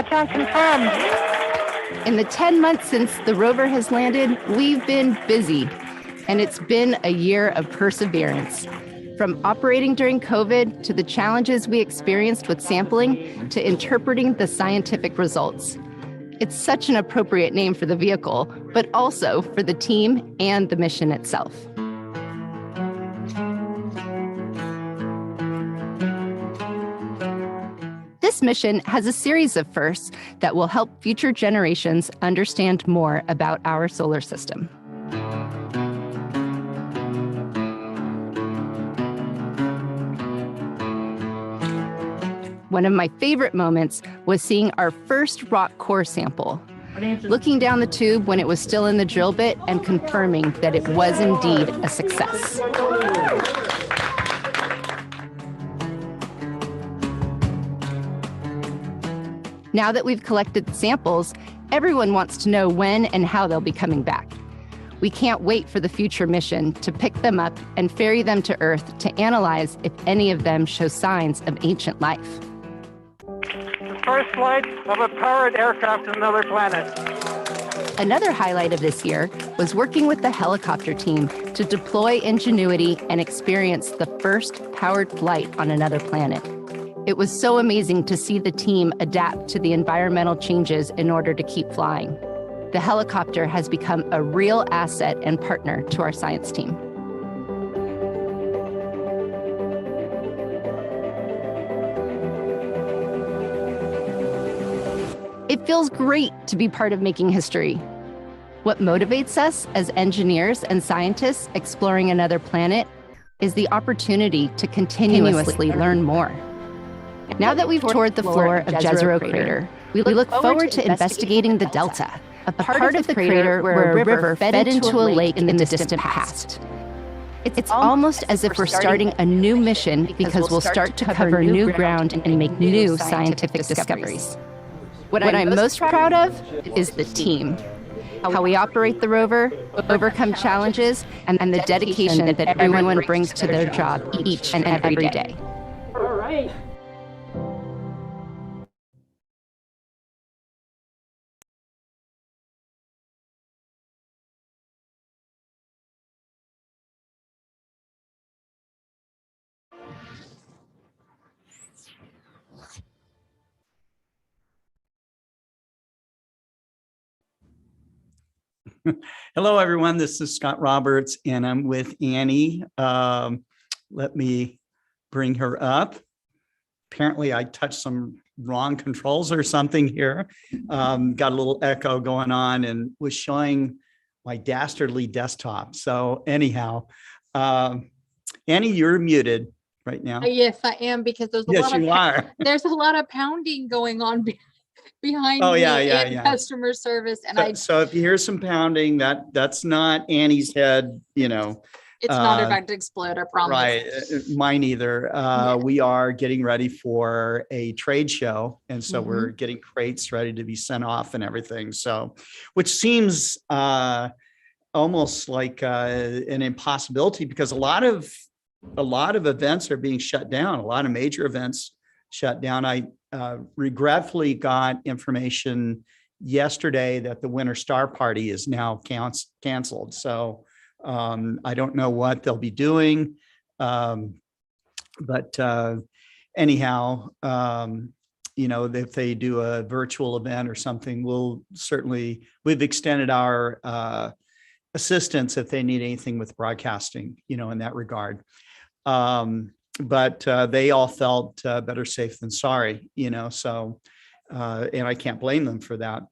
Touchdown confirmed. In the 10 months since the rover has landed, we've been busy, and it's been a year of perseverance. From operating during COVID to the challenges we experienced with sampling to interpreting the scientific results. It's such an appropriate name for the vehicle, but also for the team and the mission itself. This mission has a series of firsts that will help future generations understand more about our solar system. One of my favorite moments was seeing our first rock core sample, looking down the tube when it was still in the drill bit and confirming that it was indeed a success. Now that we've collected samples, everyone wants to know when and how they'll be coming back. We can't wait for the future mission to pick them up and ferry them to Earth to analyze if any of them show signs of ancient life. The first flight of a powered aircraft to another planet. Another highlight of this year was working with the helicopter team to deploy Ingenuity and experience the first powered flight on another planet. It was so amazing to see the team adapt to the environmental changes in order to keep flying. The helicopter has become a real asset and partner to our science team. It feels great to be part of making history. What motivates us as engineers and scientists exploring another planet is the opportunity to continuously learn more. Now that we've toured the floor of Jezero Crater, we look forward to investigating the Delta, a part of the crater where a river fed into a lake in the distant past. It's almost as if we're starting a new mission because we'll start to cover new ground and make new scientific discoveries. What I'm most proud of is the team, how we operate the rover, overcome challenges, and the dedication that everyone brings to their job each and every day. All right. Hello, everyone. This is Scott Roberts, and I'm with Annie. Let me bring her up. Apparently, I touched some wrong controls or something here. Got a little echo going on and was showing my dastardly desktop. So anyhow, Annie, you're muted right now. Yes, I am, because there's a lot of pounding going on behind me in customer service, and so if you hear some pounding, that's not Annie's head, it's not about to explode, I promise. Right, mine either. We are getting ready for a trade show, and so we're getting crates ready to be sent off and everything. So, which seems almost like an impossibility, because a lot of events are being shut down. A lot of major events shut down. I regretfully got information yesterday that the Winter Star Party is now canceled. So I don't know what they'll be doing. But anyhow, if they do a virtual event or something, we've extended our assistance if they need anything with broadcasting, in that regard. But they all felt better safe than sorry, so, and I can't blame them for that.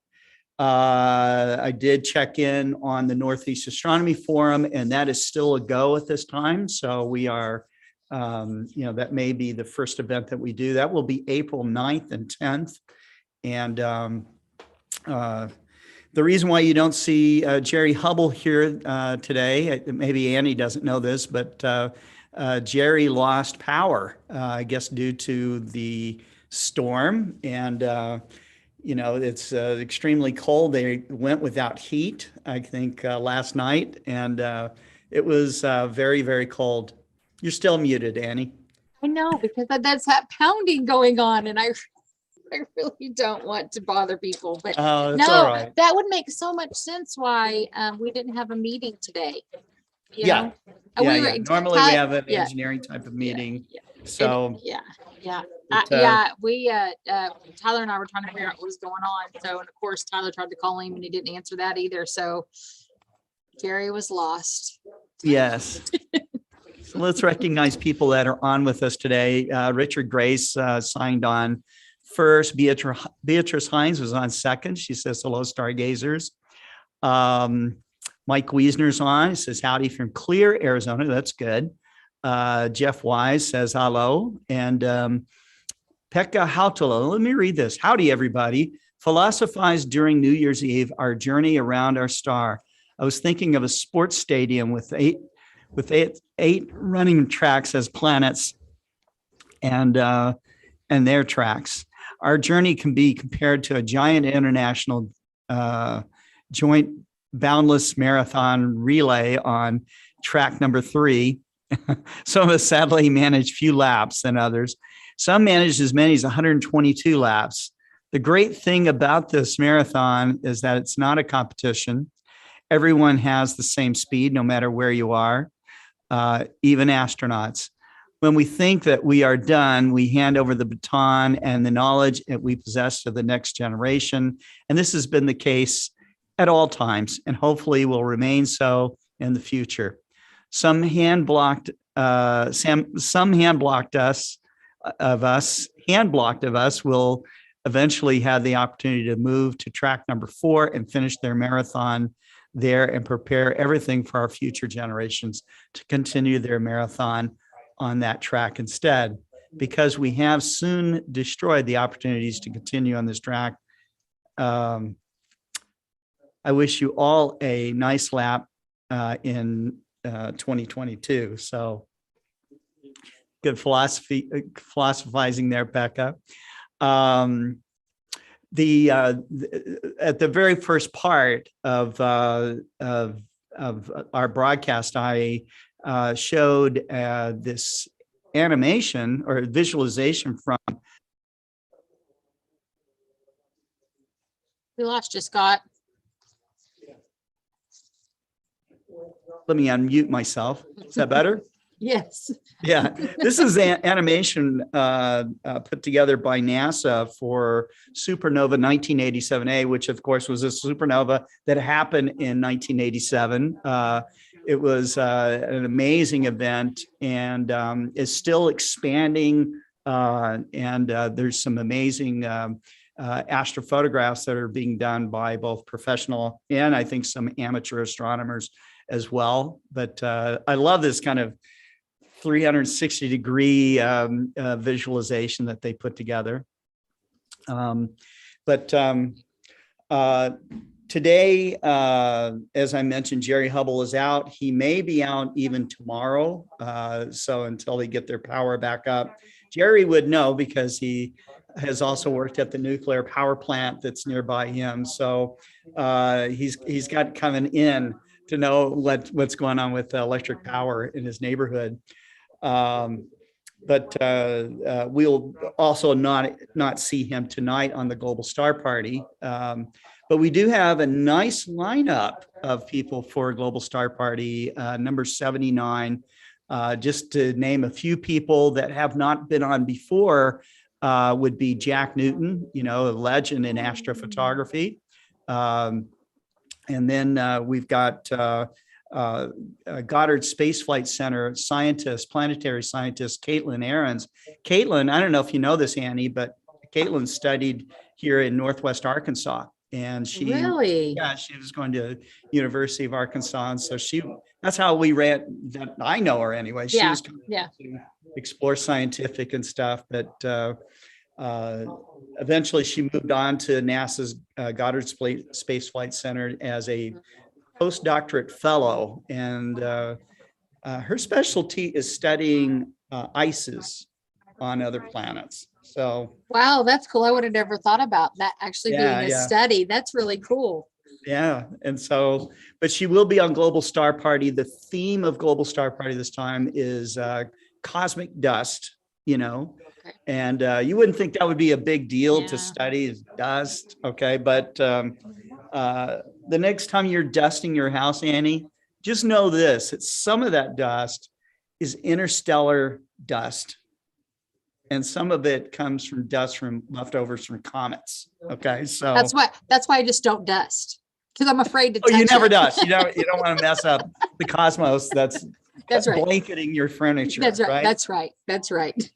I did check in on the Northeast Astronomy Forum, and that is still a go at this time. So we are, that may be the first event that we do. That will be April 9th and 10th. And the reason why you don't see Jerry Hubbell here today, maybe Annie doesn't know this, but Jerry lost power, I guess, due to the storm. And, it's extremely cold. They went without heat, I think, last night. And it was very, very cold. You're still muted, Annie. I know, because that's that pounding going on. And I really don't want to bother people, but Oh, that's no, all right. that would make so much sense why we didn't have a meeting today. You Yeah. know? Yeah, We were yeah. Normally we have an yeah, engineering type of meeting. yeah. So Yeah, yeah. But, Yeah, we Tyler and I were trying to figure out what was going on. So, and of course, Tyler tried to call him and he didn't answer that either. So Gary was lost. yes. So let's recognize people that are on with us today. Richard Grace signed on first. Beatrice Hines was on second. She says, hello, stargazers. Mike Wiesner's on. He says, howdy from Clear, Arizona. That's good. Jeff Wise says, hello. And Pekka Hautala, let me read this. Howdy, everybody. Philosophized during New Year's Eve, our journey around our star. I was thinking of a sports stadium with eight running tracks as planets and their tracks. Our journey can be compared to a giant international joint boundless marathon relay on track number 3. Some of us sadly managed few laps than others. Some managed as many as 122 laps. The great thing about this marathon is that it's not a competition. Everyone has the same speed, no matter where you are, even astronauts. When we think that we are done, we hand over the baton and the knowledge that we possess to the next generation. And this has been the case at all times, and hopefully will remain so in the future. Some hand blocked us will eventually have the opportunity to move to track number 4 and finish their marathon there and prepare everything for our future generations to continue their marathon on that track instead, because we have soon destroyed the opportunities to continue on this track. I wish you all a nice lap in 2022. So good philosophizing there, Becca. At the very first part of our broadcast, I showed this animation or visualization from. We lost you, Scott. Let me unmute myself. Is that better? Yes. Yeah, this is an animation put together by NASA for supernova 1987A, which of course was a supernova that happened in 1987. It was an amazing event and is still expanding. There's some amazing astrophotographs that are being done by both professional and I think some amateur astronomers as well. But I love this kind of 360-degree visualization that they put together. Today, as I mentioned, Jerry Hubbell is out. He may be out even tomorrow. So until they get their power back up, Jerry would know because he has also worked at the nuclear power plant that's nearby him. So he's got coming in to know what's going on with electric power in his neighborhood. We'll also not see him tonight on the Global Star Party. But we do have a nice lineup of people for Global Star Party, number 79. Just to name a few people that have not been on before would be Jack Newton, a legend in astrophotography. And then we've got Goddard Space Flight Center planetary scientist, Caitlin Ahrens. Caitlin, I don't know if you know this, Annie, but Caitlin studied here in Northwest Arkansas. And she was going to University of Arkansas. And so that's how we ran, that I know her anyway. She was going to explore scientific and stuff, but eventually she moved on to NASA's Goddard Space Flight Center as a postdoctorate fellow, and her specialty is studying ices on other planets. So wow, that's cool. I would have never thought about that actually being a study. That's really cool. Yeah, and so, but she will be on Global Star Party. The theme of Global Star Party this time is cosmic dust, Okay. and you wouldn't think that would be a big deal to Yeah. study dust. Okay. But the next time you're dusting your house, Annie, just know this, that some of that dust is interstellar dust. And some of it comes from dust from leftovers from comets. Okay. So That's why I just don't dust, because I'm afraid to oh, touch you never it. dust. You don't want to mess up the cosmos that's Right. blanketing your furniture. That's right. Right. That's right. That's right.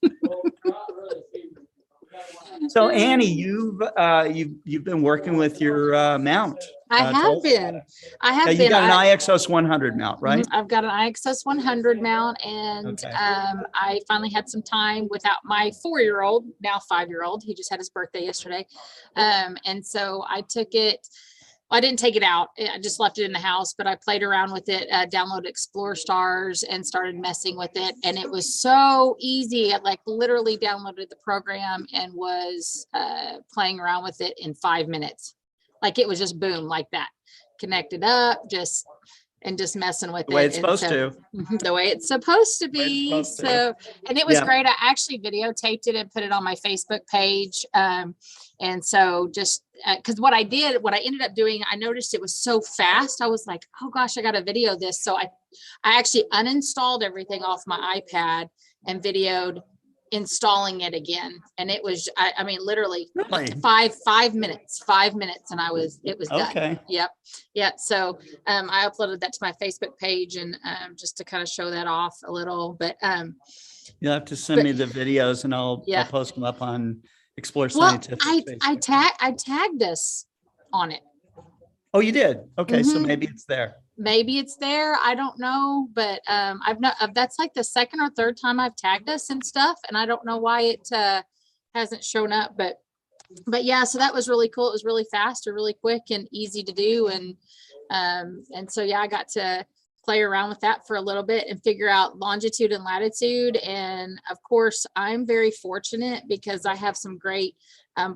So Annie, you've been working with your mount. I tell have us been. about it. I have You been. got an IXOS 100 mount, right? I've got an IXS 100 mount, and Okay. I finally had some time without my 4-year-old, now 5-year-old. He just had his birthday yesterday, and so I took it. Well, I didn't take it out. I just left it in the house, but I played around with it, downloaded Explore Stars and started messing with it. And it was so easy. I like literally downloaded the program and was playing around with it in 5 minutes. Like it was just boom, like that. Connected up, just messing with The way it. it's supposed to. The way it's supposed to The way it's be. supposed to. So, and it was Yeah. great. I actually videotaped it and put it on my Facebook page. And so just because what I ended up doing, I noticed it was so fast. I was like, oh gosh, I got to video this. So I actually uninstalled everything off my iPad and videoed installing it again. And it was, I mean, literally Really? 5 minutes, and it was done. Okay. Yep. Yeah. So I uploaded that to my Facebook page, and just to kind of show that off a little, but You'll have to send me the videos and I'll post them up on Explore Scientific. I tagged us on it. Oh, you did? Okay. So Mhm. maybe it's there. Maybe it's there. I don't know, but that's like the second or third time I've tagged us and stuff, and I don't know why it hasn't shown up, but yeah, so that was really cool. It was really fast or really quick and easy to do, and so yeah, I got to play around with that for a little bit and figure out longitude and latitude. And of course, I'm very fortunate because I have some great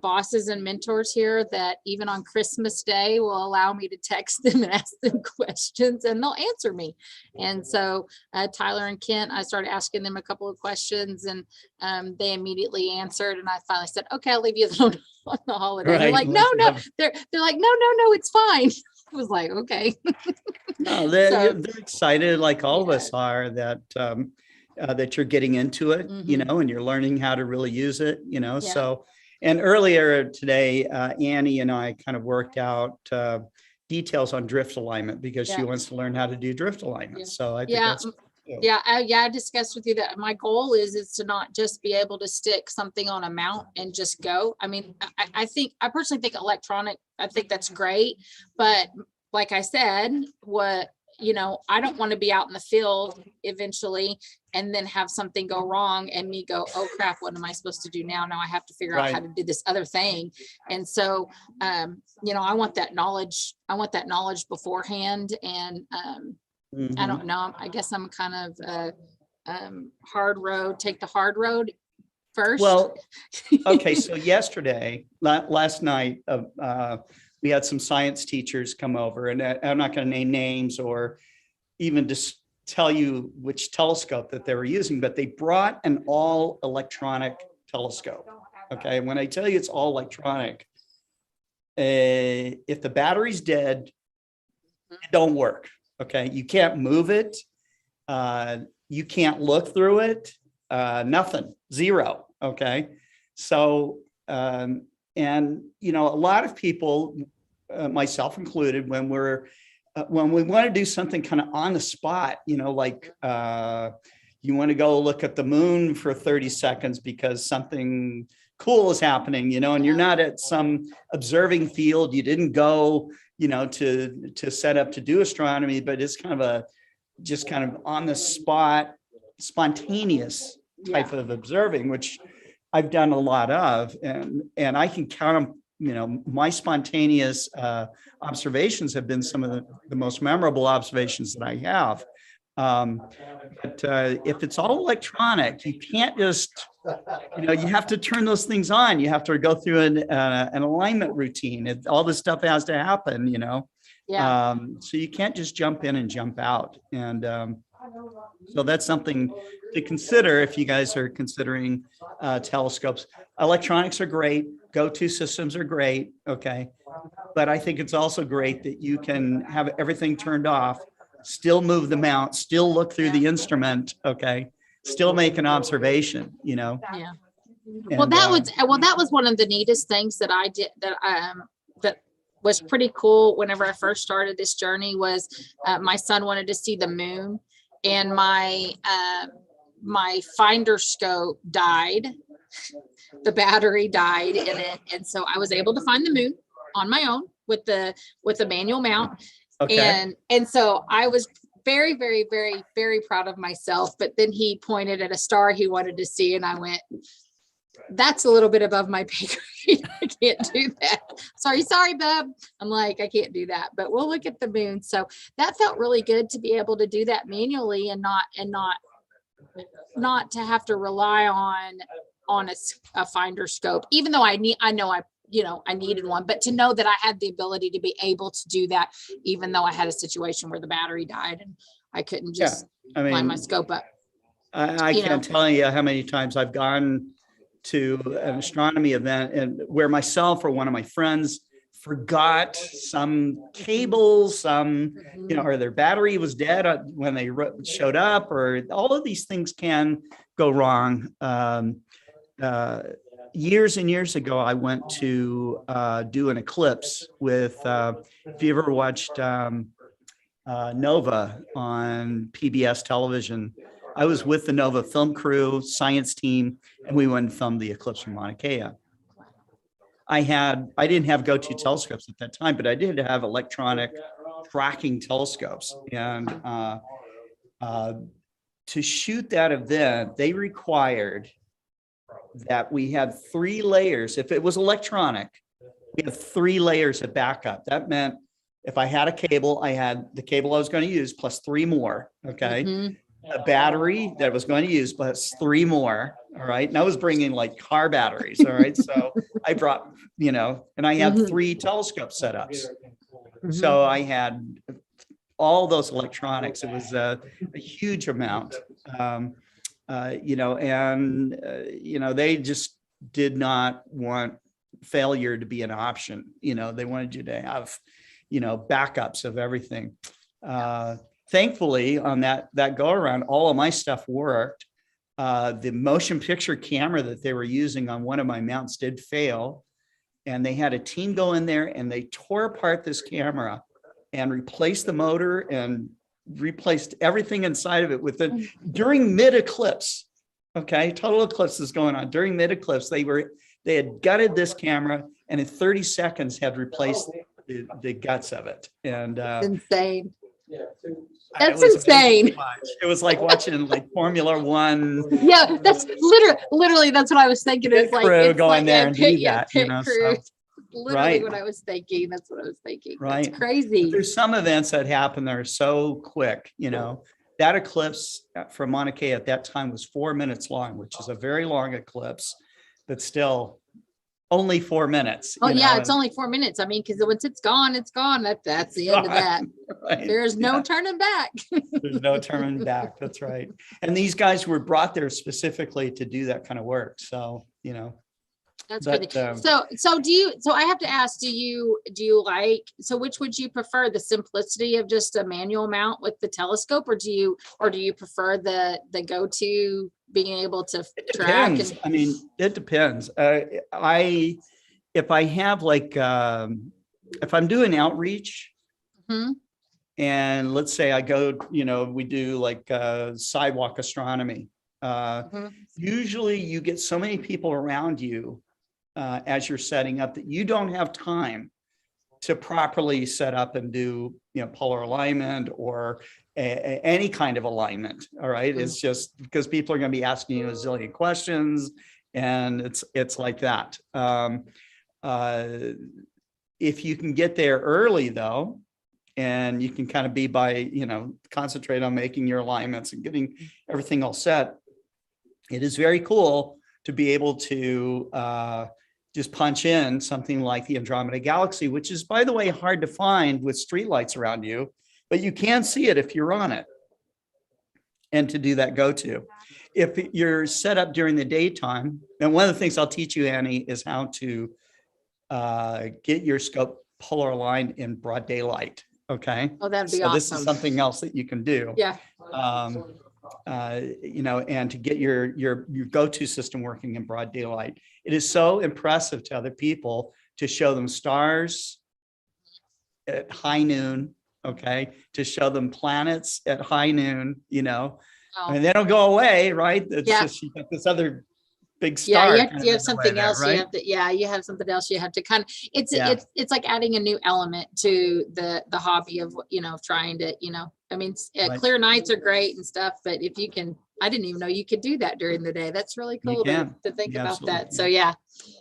bosses and mentors here that even on Christmas Day will allow me to text them and ask them questions, and they'll answer me. And so Tyler and Kent, I started asking them a couple of questions, and they immediately answered. And I finally said, okay, I'll leave you alone on the holiday. Right. They're like, no, they're like, no, it's fine. I was like, okay. No, they're So- excited, like all of us are, that that you're getting into it, Mhm. and you're learning how to really use it, Yeah. So, and earlier today, Annie and I kind of worked out details on drift alignment because she Yeah. wants to learn how to do drift alignment. Yeah. So I think Yeah. that's cool. I discussed with you that my goal is to not just be able to stick something on a mount and just go. I mean, I personally think electronic, I think that's great, but like I said, I don't want to be out in the field eventually and then have something go wrong and me go, oh crap, what am I supposed to do now? Now I have to figure out how to do this other thing. And so, I want that knowledge. I want that knowledge beforehand. And Mhm. I don't know. I guess I'm kind of hard road, take the hard road first. Well, okay. So yesterday, last night, we had some science teachers come over, and I'm not going to name names or even just tell you which telescope that they were using, but they brought an all electronic telescope. Okay. When I tell you it's all electronic, if the battery's dead, it don't work. Okay. You can't move it. You can't look through it. Nothing, zero. Okay. So, and a lot of people, myself included, when we want to do something kind of on the spot, like you want to go look at the moon for 30 seconds because something cool is happening, and you're not at some observing field. You didn't go, to set up to do astronomy, but it's kind of on the spot, spontaneous type of observing, which I've done a lot of, and I can count them. My spontaneous observations have been some of the most memorable observations that I have. But if it's all electronic, you can't just, you have to turn those things on. You have to go through an alignment routine. All this stuff has to happen, Yeah. So you can't just jump in and jump out. And So that's something to consider if you guys are considering telescopes. Electronics are great. Go-to systems are great. Okay. But I think it's also great that you can have everything turned off, still move the mount, still look through the instrument. Okay. Still make an observation, you know? Yeah. And, Well, that was one of the neatest things that I did that was pretty cool whenever I first started this journey was my son wanted to see the moon, and my finder scope died. The battery died in it, and so I was able to find the moon on my own with the manual mount. okay. And so I was very, very, very, very proud of myself. But then he pointed at a star he wanted to see, and I went, that's a little bit above my pay grade. I can't do that. Sorry, bub. I'm like, I can't do that, but we'll look at the moon. So that felt really good to be able to do that manually and not to have to rely on a finder scope, even though I needed one, but to know that I had the ability to be able to do that, even though I had a situation where the battery died and I couldn't just line my scope up. I can't tell you how many times I've gone to an astronomy event and where myself or one of my friends forgot some cables, or their battery was dead when they showed up, or all of these things can go wrong. Years and years ago, I went to do an eclipse with, if you ever watched Nova on PBS television, I was with the Nova film crew, science team, and we went and filmed the eclipse from Mauna Kea. I didn't have go-to telescopes at that time, but I did have electronic tracking telescopes. And to shoot that event, they required that we had 3 layers. If it was electronic, we had 3 layers of backup. That meant if I had a cable, I had the cable I was going to use plus 3 more. Okay. Mm-hmm. A battery that I was going to use plus 3 more. All right. And I was bringing like car batteries. All right. So I brought, and I had 3 telescope setups. Mm-hmm. So I had all those electronics. It was a huge amount. They just did not want failure to be an option. They wanted you to have, backups of everything. Thankfully, on that go around, all of my stuff worked. The motion picture camera that they were using on one of my mounts did fail. And they had a team go in there and they tore apart this camera and replaced the motor and replaced everything inside of it during mid-eclipse. Okay, total eclipse is going on. During mid-eclipse, they had gutted this camera and in 30 seconds had replaced the guts of it. And insane. That's insane. It was like watching like Formula One. Yeah, that's literally that's what I was thinking. It's like crew going there and do that. Crew. Literally what I was thinking. That's what I was thinking. Right. It's crazy. But there's some events that happen that are so quick, That eclipse from Mauna Kea at that time was 4 minutes long, which is a very long eclipse, but still only 4 minutes. Oh yeah, it's only 4 minutes. I mean, because once it's gone, it's gone. That's the end of that. Right. There's no turning back. There's no turning back. That's right. And these guys were brought there specifically to do that kind of work. So, That's good. So I have to ask, do you which would you prefer, the simplicity of just a manual mount with the telescope, or do you prefer the go-to being able to track? It depends. If I have if I'm doing outreach, mm-hmm. and let's say I go, we do sidewalk astronomy. Mm-hmm. Usually you get so many people around you as you're setting up that you don't have time to properly set up and do, polar alignment or any kind of alignment. All right. Mm-hmm. It's just because people are going to be asking you a zillion questions, and it's like that. If you can get there early though, and you can kind of be by, concentrate on making your alignments and getting everything all set, it is very cool to be able to just punch in something like the Andromeda Galaxy, which is, by the way, hard to find with streetlights around you, but you can see it if you're on it. and to do that go-to. If you're set up during the daytime, and one of the things I'll teach you, Annie, is how to get your scope polar aligned in broad daylight. Okay. Oh, that'd be so awesome. This is something else that you can do. Yeah. You know, and to get your go-to system working in broad daylight. It is so impressive to other people to show them stars at high noon, okay, to show them planets at high noon, you know, and they don't go away, right? It's just you got this other big star. Yeah, you have something else. Right? You have to, you have something else. You have to kind of. It's like adding a new element to the hobby of, you know, trying to, you know. I mean, clear nights are great and stuff, but if you can, I didn't even know you could do that during the day. That's really cool to think about that. So yeah,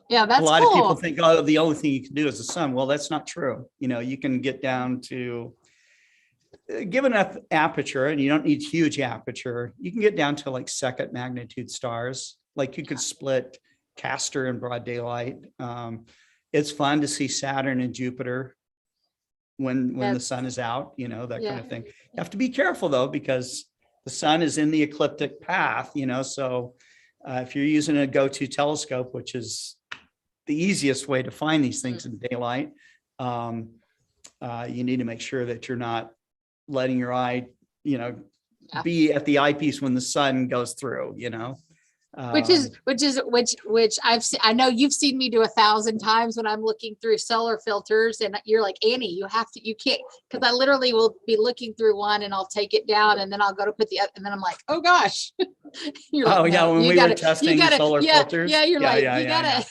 that's a lot of people think, oh, the only thing you can do is the sun. Well, that's not true. You know, you can get down to, given enough aperture, and you don't need huge aperture, you can get down to like second magnitude stars. Like you could split Castor in broad daylight. It's fun to see Saturn and Jupiter when the sun is out, you know, that kind of thing. You have to be careful though, because the sun is in the ecliptic path, you know, so if you're using a go-to telescope, which is the easiest way to find these things in daylight, you need to make sure that you're not letting your eye, you know, be at the eyepiece when the sun goes through, you know. Which I've seen. I know you've seen me do 1,000 times when I'm looking through solar filters, and you're like, Annie, you can't, because I literally will be looking through one and I'll take it down and then I'll go to put the other, and then I'm like, oh gosh. You're like, when we were testing solar filters. Yeah, you're like, you gotta.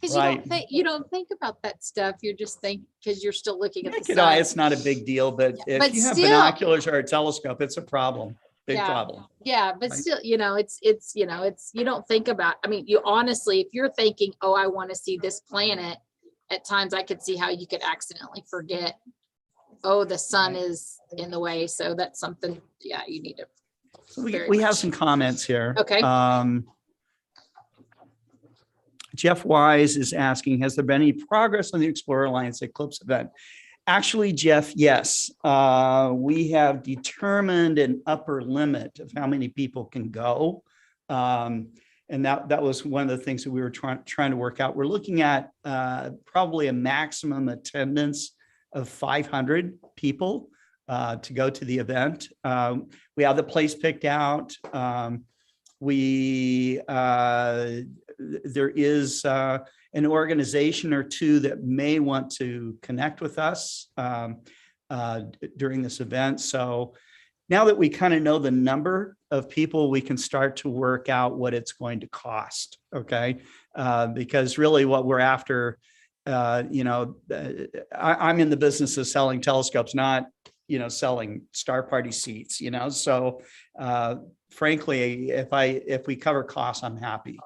Because right. you don't think about that stuff. You're just because you're still looking at the sun. It's not a big deal, but if you have binoculars or a telescope, it's a problem. Big problem. Yeah, but still, you know, it's you know, you don't think about. I mean, you honestly, if you're thinking, oh, I want to see this planet, at times I could see how you could accidentally forget, oh, the sun is in the way. So that's something. Yeah, you need to. So we have some comments here. Okay. Jeff Wise is asking, has there been any progress on the Explorer Alliance Eclipse event? Actually, Jeff, yes. We have determined an upper limit of how many people can go. And that was one of the things that we were trying to work out. We're looking at probably a maximum attendance of 500 people to go to the event. We have the place picked out. There is an organization or two that may want to connect with us during this event. So now that we kind of know the number of people, we can start to work out what it's going to cost. Okay. Because really what we're after, you know, I'm in the business of selling telescopes, not, you know, selling Star Party seats, you know? So frankly, if we cover costs, I'm happy.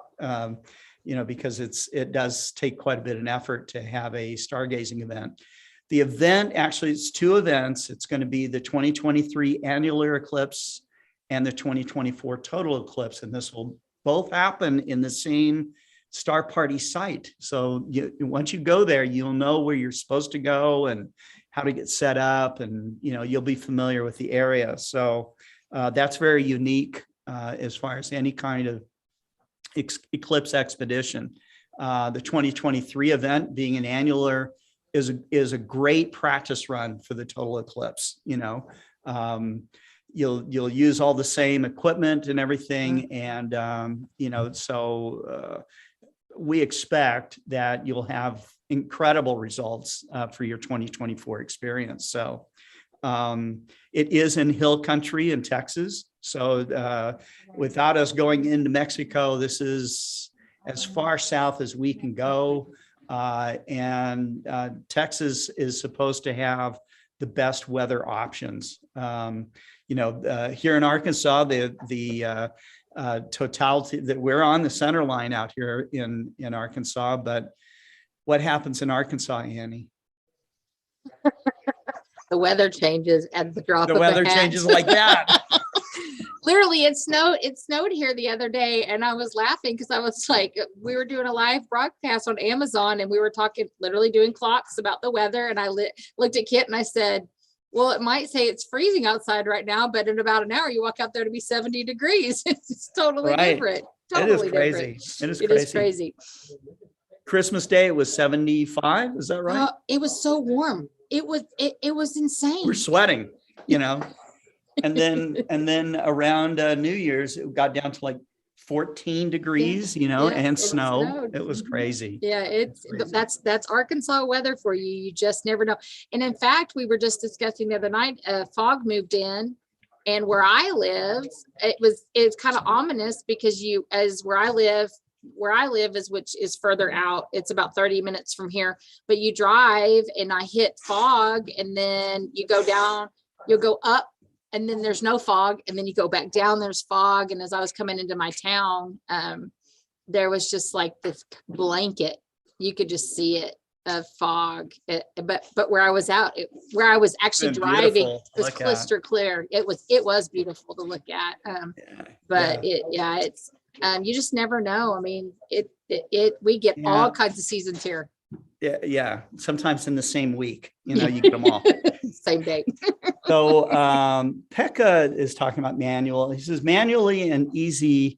You know, because it does take quite a bit of effort to have a stargazing event. The event, actually, it's two events. It's going to be the 2023 annular eclipse and the 2024 total eclipse. And this will both happen in the same Star Party site. So once you go there, you'll know where you're supposed to go and how to get set up, and, you know, you'll be familiar with the area. So that's very unique as far as any kind of eclipse expedition. The 2023 event, being an annular, is a great practice run for the total eclipse. You know, you'll use all the same equipment and everything, and you know, so we expect that you'll have incredible results for your 2024 experience. So it is in hill country in Texas. So without us going into Mexico, this is as far south as we can go. And Texas is supposed to have the best weather options. You know, here in Arkansas, the totality that we're on the center line out here in Arkansas, but what happens in Arkansas, Annie? The weather changes at the drop of a hat. The weather changes like that. Literally, it snowed here the other day, and I was laughing because I was like, we were doing a live broadcast on Amazon, and we were talking, literally doing clocks about the weather, and I looked at Kit and I said, Well, it might say it's freezing outside right now, but in about an hour, you walk out there to be 70 degrees. It's totally Right. different. It is Totally crazy. different. It is crazy. Christmas Day, it was 75. Is that right? It was so warm. It was insane. We're sweating, you know, and then around New Year's, it got down to like 14 degrees, you know, and snow. snowed. It was crazy. Yeah, that's Arkansas weather for you. You just never know. And in fact, we were just discussing the other night, fog moved in, and where I live, it's kind of ominous because where I live is, which is further out. It's about 30 minutes from here, but you drive and I hit fog, and then you go down, you'll go up, and then there's no fog, and then you go back down, there's fog. And as I was coming into my town, there was just like this blanket, you could just see it, of fog. But where I was actually driving, it was crystal clear. It was beautiful to look at. It's you just never know. I mean, we get all kinds of seasons here. Yeah. Sometimes in the same week, you know, you get them all. Same day. So Pekka is talking about manual. He says manually and easy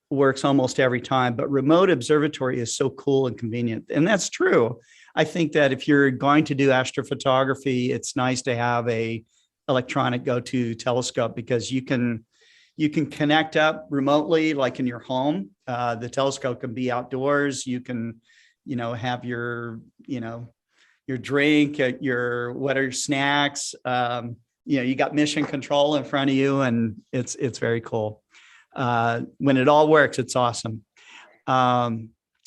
works almost every time, but remote observatory is so cool and convenient. And that's true. I think that if you're going to do astrophotography, it's nice to have a electronic go-to telescope, because you can connect up remotely, like in your home. The telescope can be outdoors. You can, you know, have your drink, what are your snacks? You got mission control in front of you, and it's very cool. When it all works, it's awesome.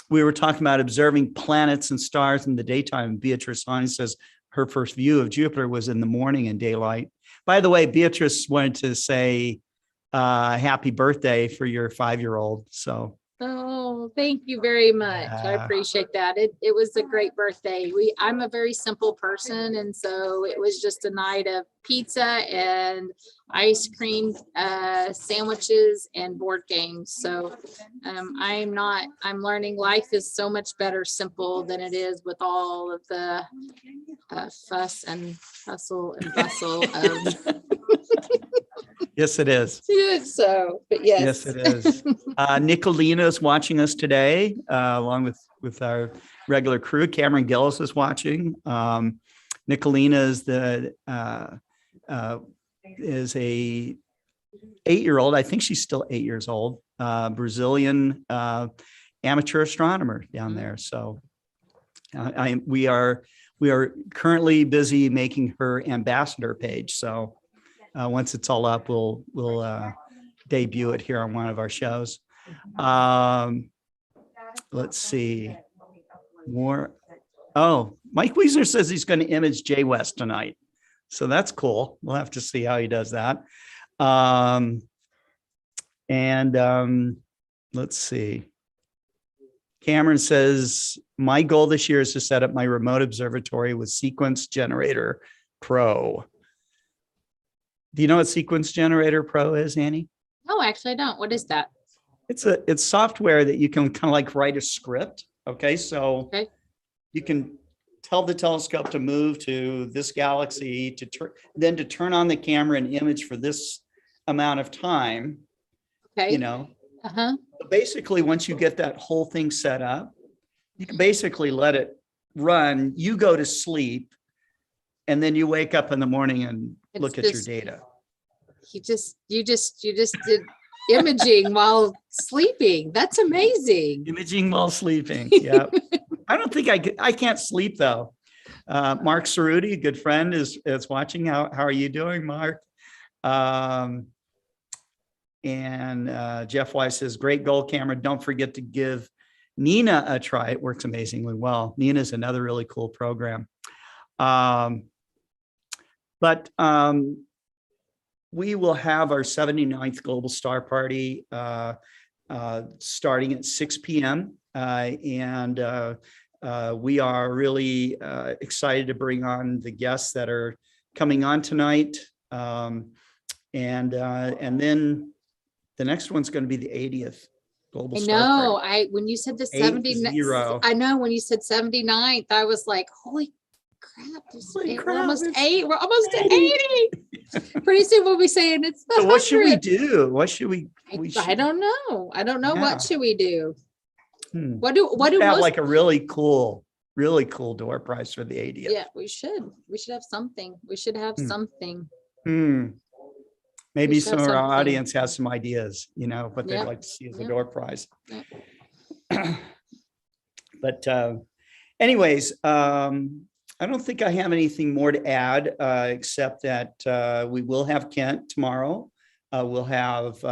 We were talking about observing planets and stars in the daytime. Beatrice Hahn says her first view of Jupiter was in the morning in daylight. By the way, Beatrice wanted to say happy birthday for your 5-year-old. So. Oh, thank you very much. I appreciate that. It was a great birthday. I'm a very simple person, and so it was just a night of pizza and ice cream, sandwiches, and board games. So I'm learning life is so much better simple than it is with all of the fuss and hustle and bustle of Yes, it is. So, but yes. Yes, it is. Nicolina is watching us today, along with our regular crew. Cameron Gillis is watching. Nicolina is a 8-year-old. I think she's still 8 years old. Brazilian amateur astronomer down there. So we are currently busy making her ambassador page. So. Once it's all up, we'll debut it here on one of our shows. Let's see more. Oh, Mike Wiesner says he's going to image Jay West tonight. So that's cool. We'll have to see how he does that. Let's see. Cameron says, my goal this year is to set up my remote observatory with Sequence Generator Pro. Do you know what Sequence Generator Pro is, Annie? No, actually I don't. What is that? It's software that you can kind of like write a script. Okay. So you can tell the telescope to move to this galaxy, to turn on the camera and image for this amount of time. Okay. You know, so basically once you get that whole thing set up, you can basically let it run. You go to sleep, and then you wake up in the morning and look at your data. You just did imaging while sleeping. That's amazing. Imaging while sleeping. Yeah. I don't think I can't sleep though. Mark Cerruti, a good friend, is watching. How are you doing, Mark? Jeff Weiss says, great gold camera. Don't forget to give Nina a try. It works amazingly well. Nina's another really cool program. But we will have our 79th Global Star Party starting at 6 p.m. We are really excited to bring on the guests that are coming on tonight. And then the next one's going to be the 80th Global Star Party. When you said the 79th, I know when you said 79th, I was like, holy crap. Holy We're crap, almost it's 8. We're almost at 80. Pretty soon we'll be saying it's the So what should we 100. do? What should we? I don't know. I don't know. Yeah. What should we do? Hmm. What do We should have most? like a really cool door prize for the 80th. Yeah, we should. We should have something. We should have something. Hmm. Maybe should some have of our something. audience has some ideas, what they'd Yep. like to see as a Yep. door prize. Yep. But anyways, I don't think I have anything more to add, except that we will have Kent tomorrow. We'll have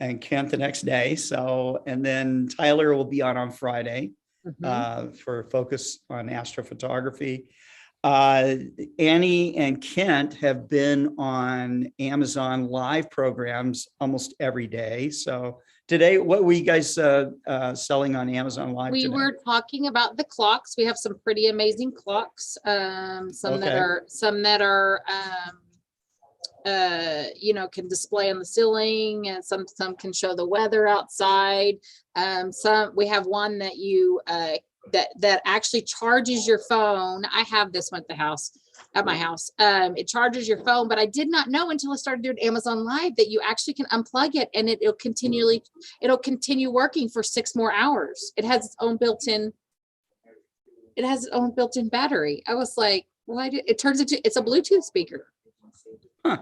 and Kent the next day. So, and then Tyler will be on Friday for Focus on Astrophotography. Annie and Kent have been on Amazon Live programs almost every day. So today, what were you guys selling on Amazon Live We today? were talking about the clocks. We have some pretty amazing clocks. Some that are can display on the ceiling, and some can show the weather outside. We have one that you that actually charges your phone. I have this one at my house. It charges your phone, but I did not know until I started doing Amazon Live that you actually can unplug it and it'll continue working for 6 more hours. It has its own built-in battery. I was like, it's a Bluetooth speaker. Huh.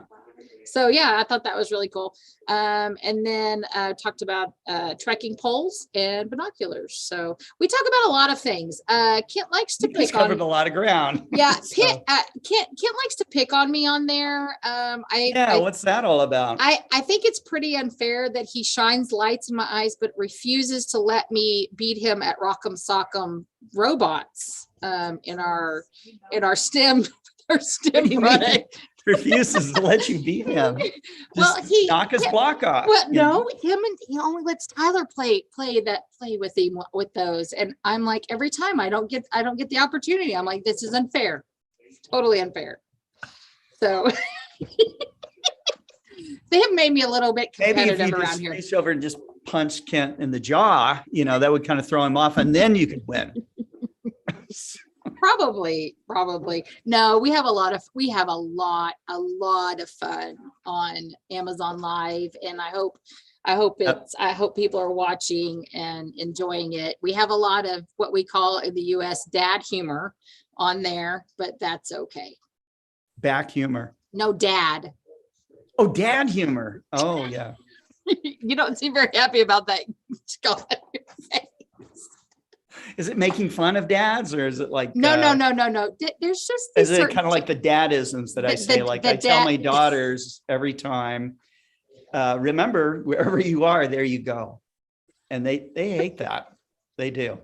So yeah, I thought that was really cool. And then talked about trekking poles and binoculars. So we talk about a lot of things. Kent likes to pick covered on a lot of ground. Yeah, So, Kent likes to pick on me on there. what's that all about? I think it's pretty unfair that he shines lights in my eyes, but refuses to let me beat him at Rock'em Sock'em robots in our STEM product. Refuses to let you beat him. Well, Just knock his block off. Well, no, he only lets Tyler play with him with those, and I'm like, every time I don't get the opportunity. I'm like, this is unfair, totally unfair. So they have made me a little bit competitive maybe if you around just here. reach over and just punch Kent in the jaw, that would kind of throw him off, and then you could win. Probably. No, we have a lot of fun on Amazon Live, and I hope people are watching and enjoying it. We have a lot of what we call in the US dad humor on there, but that's okay. Back humor. No, dad. Oh, dad humor. Oh, yeah. You don't seem very happy about that. Is it making fun of dads, or is it like no? There's just is it kind of like the dadisms that I say? I tell my daughters every time, remember, wherever you are, there you go. And they hate that. They do.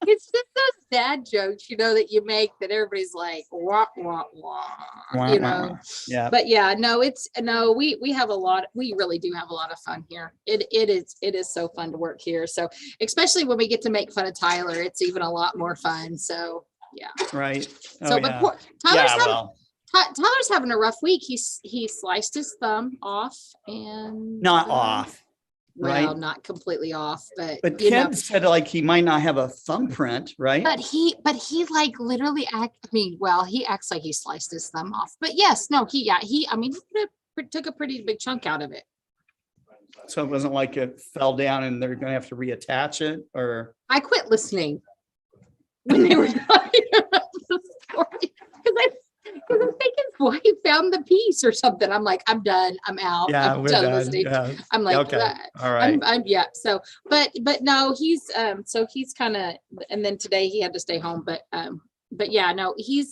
It's just those dad jokes, that you make that everybody's like, wah, wah, wah, Yeah. But yeah, we have we really do have a lot of fun here. It is so fun to work here. So especially when we get to make fun of Tyler, it's even a lot more fun. So yeah. Right. So, but Tyler's having a rough week. He sliced his thumb off and Not off. Right. Well, not completely off, but Ken said he might not have a thumbprint, right? But he literally he acts like he sliced his thumb off. But yes, no, he took a pretty big chunk out of it. So it wasn't like it fell down and they're going to have to reattach it, or I quit listening when they were talking about the story because I think his wife found the piece or something. I'm like, I'm done. I'm out. Yeah, I'm done listening. Yeah. I'm like, okay. All right. Yeah. So, but no, he's kind of, and then today he had to stay home. But yeah, no, we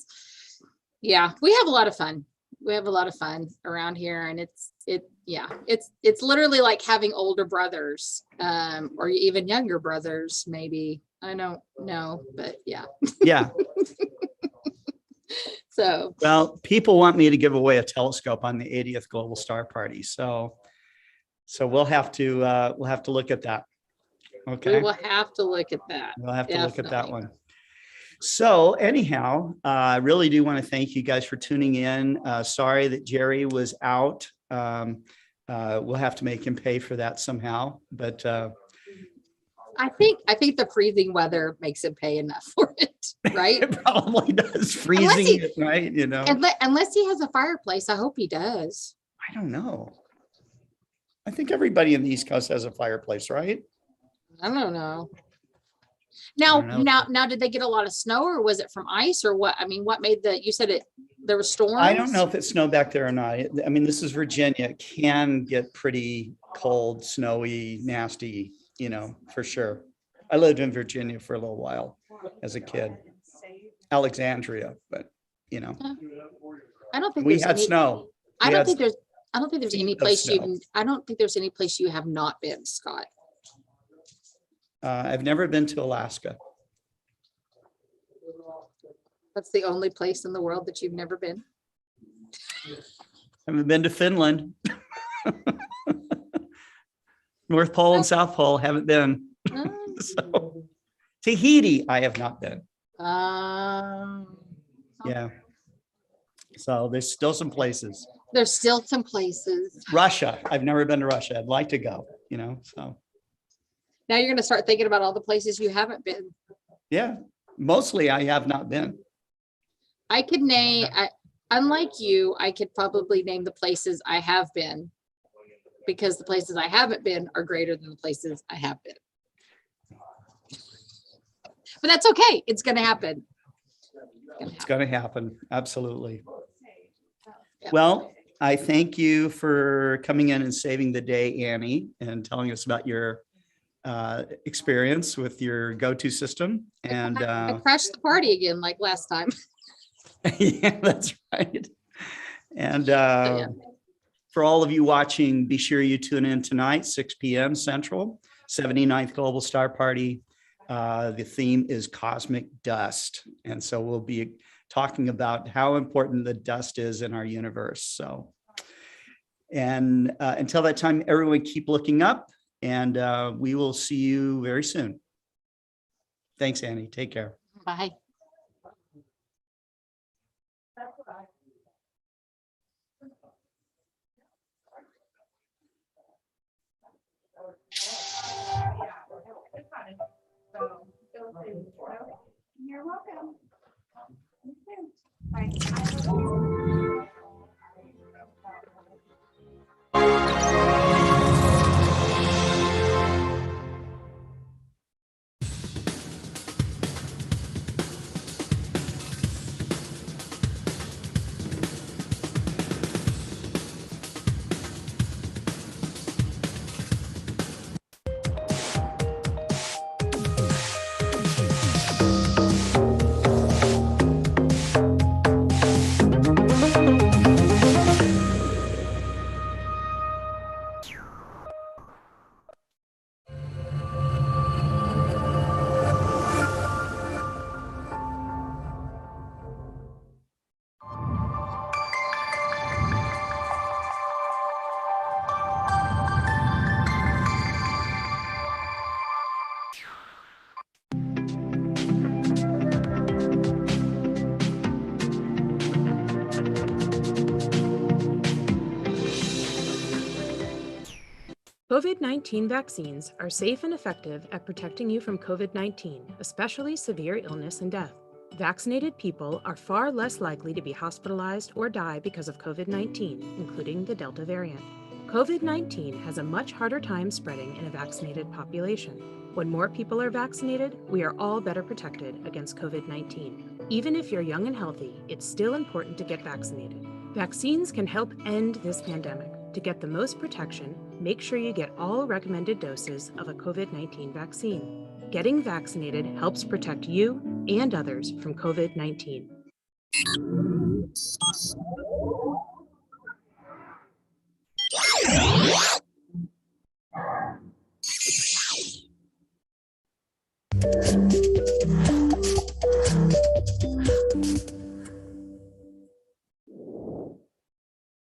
have a lot of fun. We have a lot of fun around here, and it's literally like having older brothers, or even younger brothers, maybe. I don't know, but yeah. Yeah. So, well, people want me to give away a telescope on the 80th Global Star Party, so we'll have to look at that. Okay, we will have to look at that. We'll have to look at that one. So anyhow, I really do want to thank you guys for tuning in. Sorry that Jerry was out. We'll have to make him pay for that somehow, but I think the freezing weather makes him pay enough for it, right? It probably does. Freezing at night, you know. Unless he has a fireplace, I hope he does. I don't know. I think everybody in the East Coast has a fireplace, right? I don't know. I don't know. Now, did they get a lot of snow, or was it from ice, or what? I mean, what made you said it, there were storms? I don't know if it snowed back there or not. I mean, this is Virginia. It can get pretty cold, snowy, nasty, you know, for sure. I lived in Virginia for a little while as a kid. Alexandria, but you know. I don't think we there's had any, snow. I don't think there's any place snow. I don't think there's any place you have not been, Scott. I've never been to Alaska. That's the only place in the world that you've never been. I haven't been to Finland. North Pole and South Pole haven't been. So, Tahiti, I have not been. Yeah. So there's still some places. There's still some places. Russia. I've never been to Russia. I'd like to go, you know, so. Now you're going to start thinking about all the places you haven't been. Yeah, mostly I have not been. I could name, unlike you, I could probably name the places I have been, because the places I haven't been are greater than the places I have been. But that's okay. It's going to happen. It's going to happen. Absolutely. Yeah. Well, I thank you for coming in and saving the day, Annie, and telling us about your experience with your go-to system. And I crashed the party again like last time. yeah, that's right. And Yeah. for all of you watching, be sure you tune in tonight, 6 p.m. Central, 79th Global Star Party. The theme is cosmic dust. And so we'll be talking about how important the dust is in our universe. So, and until that time, everyone keep looking up, and we will see you very soon. Thanks, Annie. Take care. Bye. You're welcome. COVID-19 vaccines are safe and effective at protecting you from COVID-19, especially severe illness and death. Vaccinated people are far less likely to be hospitalized or die because of COVID-19, including the Delta variant. COVID-19 has a much harder time spreading in a vaccinated population. When more people are vaccinated, we are all better protected against COVID-19. Even if you're young and healthy, it's still important to get vaccinated. Vaccines can help end this pandemic. To get the most protection, make sure you get all recommended doses of a COVID-19 vaccine. Getting vaccinated helps protect you and others from COVID-19.